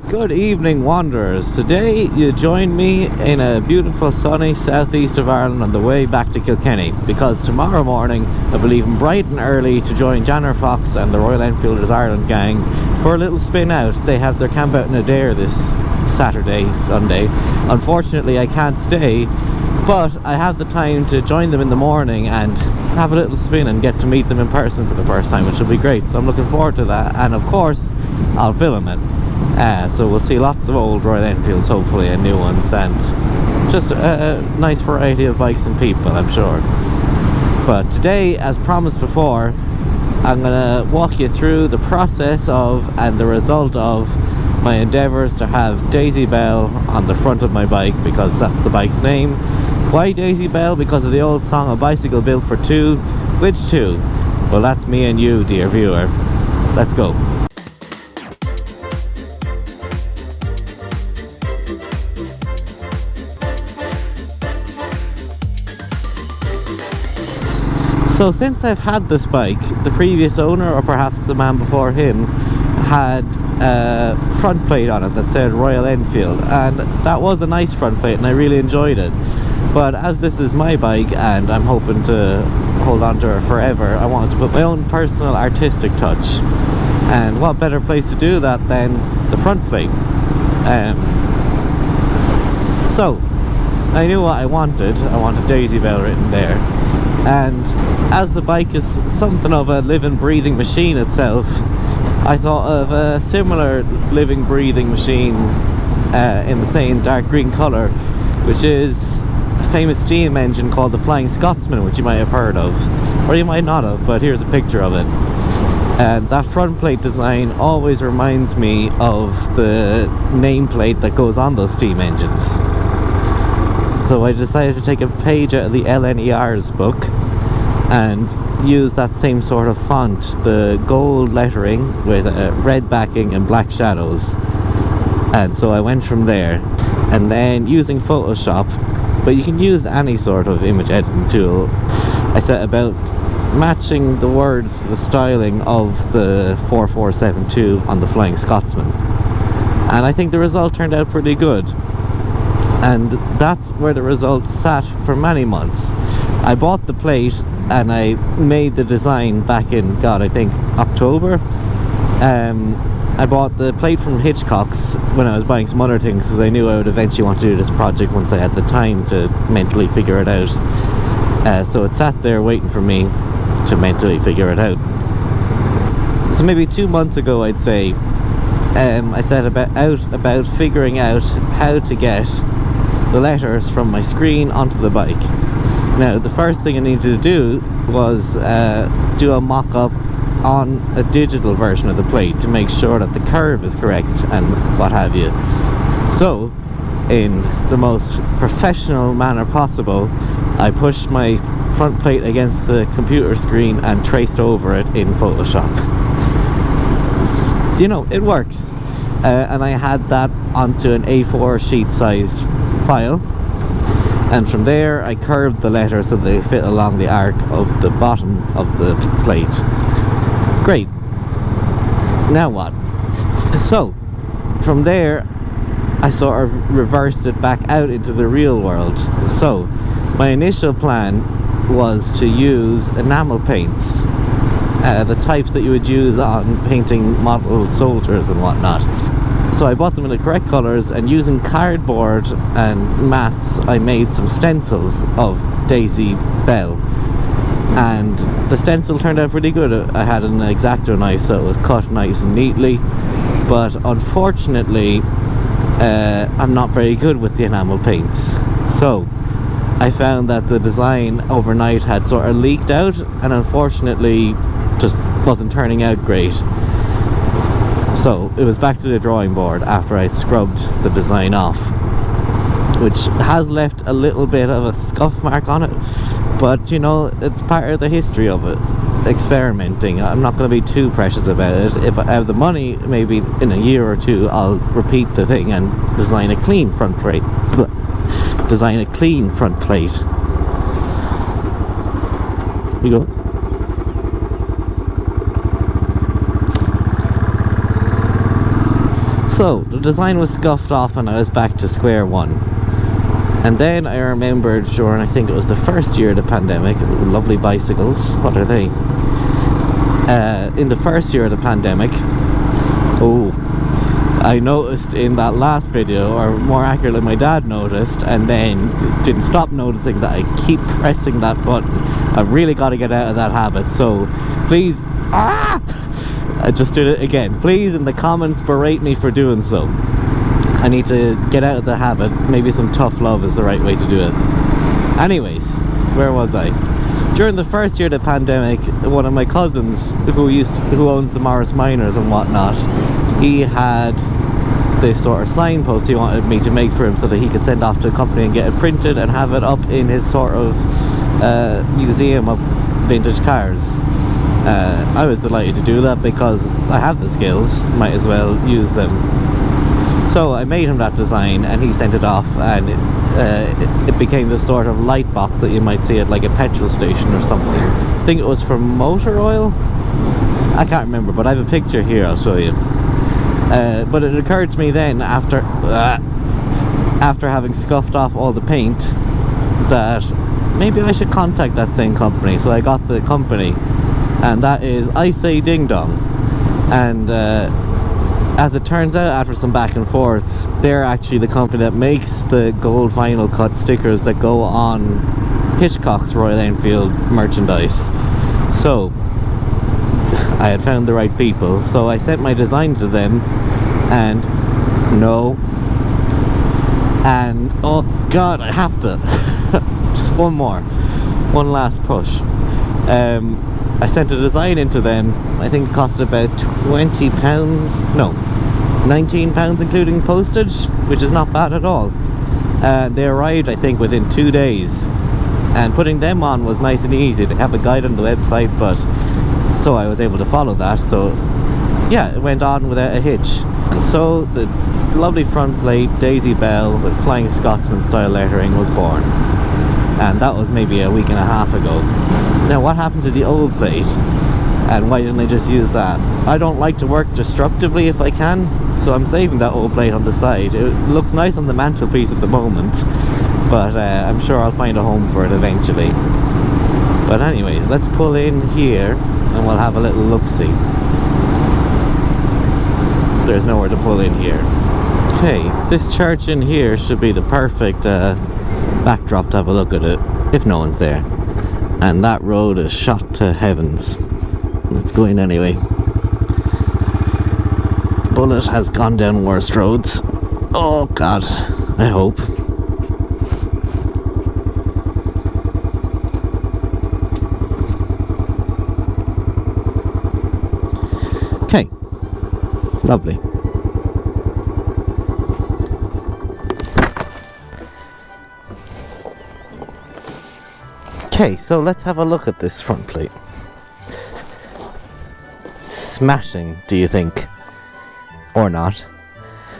Good evening, wanderers. Today you join me in a beautiful sunny southeast of Ireland on the way back to Kilkenny, because tomorrow morning I'll be leaving bright and early to join Janner Fox and the Royal Enfielders Ireland gang for a little spin out. They have their camp out in Adair this Saturday, Sunday. Unfortunately I can't stay, but I have the time to join them in the morning and have a little spin and get to meet them in person for the first time, which will be great. So I'm looking forward to that, and of course I'll film it. So we'll see lots of old Royal Enfields, hopefully, and new ones, and just a nice variety of bikes and people, I'm sure. But today, as promised before, I'm going to walk you through the process of and the result of my endeavours to have Daisy Bell on the front of my bike, because that's the bike's name. Why Daisy Bell? Because of the old song, A Bicycle Built for Two. Which two? Well, that's me and you, dear viewer. Let's go. So since I've had this bike, the previous owner, or perhaps the man before him, had a front plate on it that said Royal Enfield, and that was a nice front plate and I really enjoyed it. But as this is my bike and I'm hoping to hold on to her forever, I wanted to put my own personal artistic touch, and what better place to do that than the front plate. So I knew what I wanted. I wanted Daisy Bell written there. And as the bike is something of a living, breathing machine itself, I thought of a similar living, breathing machine in the same dark green colour, which is a famous steam engine called the Flying Scotsman, which you might have heard of, or you might not have, but here's a picture of it. And that front plate design always reminds me of the nameplate that goes on those steam engines. So I decided to take a page out of the LNER's book and use that same sort of font, the gold lettering with red backing and black shadows. And so I went from there, and then using Photoshop, but you can use any sort of image editing tool, I set about matching the words, the styling of the 4472 on the Flying Scotsman. And I think the result turned out pretty good. And that's where the result sat for many months. I bought the plate and I made the design back in, God, I think October. I bought the plate from Hitchcock's when I was buying some other things, because I knew I would eventually want to do this project once I had the time to mentally figure it out. So it sat there waiting for me to mentally figure it out. So maybe 2 months ago, I'd say, I set about figuring out how to get the letters from my screen onto the bike. Now, the first thing I needed to do was do a mock-up on a digital version of the plate to make sure that the curve is correct and what have you. So, in the most professional manner possible, I pushed my front plate against the computer screen and traced over it in Photoshop. You know, it works. And I had that onto an A4 sheet sized file, and from there I curved the letters so they fit along the arc of the bottom of the plate. Great. Now what? So from there I sort of reversed it back out into the real world. So my initial plan was to use enamel paints, the types that you would use on painting model soldiers and whatnot. So I bought them in the correct colours, and using cardboard and maths I made some stencils of Daisy Bell, and the stencil turned out pretty good. I had an X-Acto knife, so it was cut nice and neatly, but unfortunately I'm not very good with the enamel paints. So I found that the design overnight had sort of leaked out, and unfortunately just wasn't turning out great. So it was back to the drawing board after I'd scrubbed the design off, which has left a little bit of a scuff mark on it, but you know, it's part of the history of it, experimenting. I'm not going to be too precious about it. If I have the money, maybe in a year or two I'll repeat the thing and design a clean front plate. Design a clean front plate. We go. So the design was scuffed off and I was back to square one. And then I remembered during, I think it was the first year of the pandemic, lovely bicycles, what are they? In the first year of the pandemic, I noticed in that last video, or more accurately my dad noticed, and then didn't stop noticing, that I keep pressing that button. I've really got to get out of that habit, so please, I just did it again. Please, in the comments, berate me for doing so. I need to get out of the habit. Maybe some tough love is the right way to do it. Anyways, where was I? During the first year of the pandemic, one of my cousins, who owns the Morris Miners and whatnot, he had this sort of signpost he wanted me to make for him so that he could send off to a company and get it printed and have it up in his sort of museum of vintage cars. I was delighted to do that because I have the skills, might as well use them. So I made him that design and he sent it off, and it became this sort of light box that you might see at like a petrol station or something. I think it was from motor oil? I can't remember, but I have a picture here, I'll show you. But it occurred to me then, after having scuffed off all the paint, that maybe I should contact that same company. So I got the company, and that is I Say Ding Dong. And as it turns out, after some back and forth, they're actually the company that makes the gold vinyl cut stickers that go on Hitchcock's Royal Enfield merchandise. So I had found the right people, so I sent my design to them, and no. And oh god, I have to just one last push. I sent a design into them. I think it costed about £20, no, £19 including postage, which is not bad at all. They arrived, I think, within 2 days, and putting them on was nice and easy. They have a guide on the website, but so I was able to follow that. So yeah, it went on without a hitch. And so the lovely front plate Daisy Bell with Flying Scotsman style lettering was born, and that was maybe a week and a half ago. Now, what happened to the old plate, and why didn't I just use that? I don't like to work destructively if I can, so I'm saving that old plate on the side. It looks nice on the mantelpiece at the moment, but I'm sure I'll find a home for it eventually. But anyways, let's pull in here and we'll have a little look-see. There's nowhere to pull in here. Okay, this church in here should be the perfect backdrop to have a look at it, if no one's there. And that road is shot to heavens. Let's go in anyway. Bullet has gone down worse roads. Oh god, I hope. Okay, lovely. Okay, so let's have a look at this front plate. Smashing, do you think? Or not?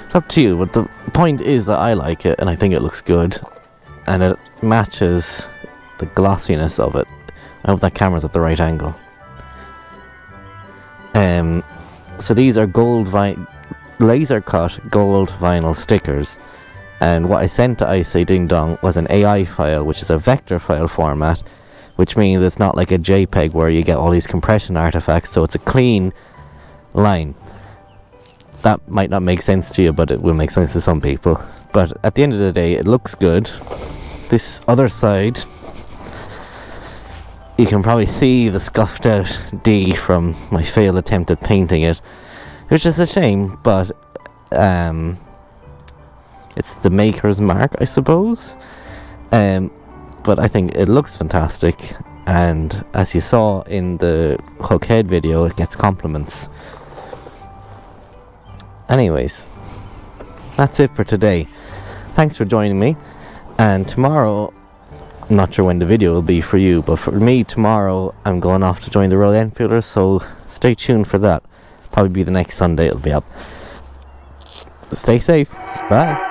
It's up to you, but the point is that I like it and I think it looks good, and it matches the glossiness of it. I hope that camera's at the right angle. So these are laser cut gold vinyl stickers, and what I sent to I Say Ding Dong was an AI file, which is a vector file format, which means it's not like a JPEG where you get all these compression artifacts, so it's a clean line. That might not make sense to you, but it will make sense to some people. But at the end of the day, it looks good. This other side, you can probably see the scuffed out D from my failed attempt at painting it, which is a shame, but it's the maker's mark, I suppose. But I think it looks fantastic, and as you saw in the Hookhead video, it gets compliments. Anyways, that's it for today. Thanks for joining me, and tomorrow, I'm not sure when the video will be for you, but for me tomorrow I'm going off to join the Royal Enfielders, so stay tuned for that. Probably be the next Sunday it'll be up. Stay safe. Bye.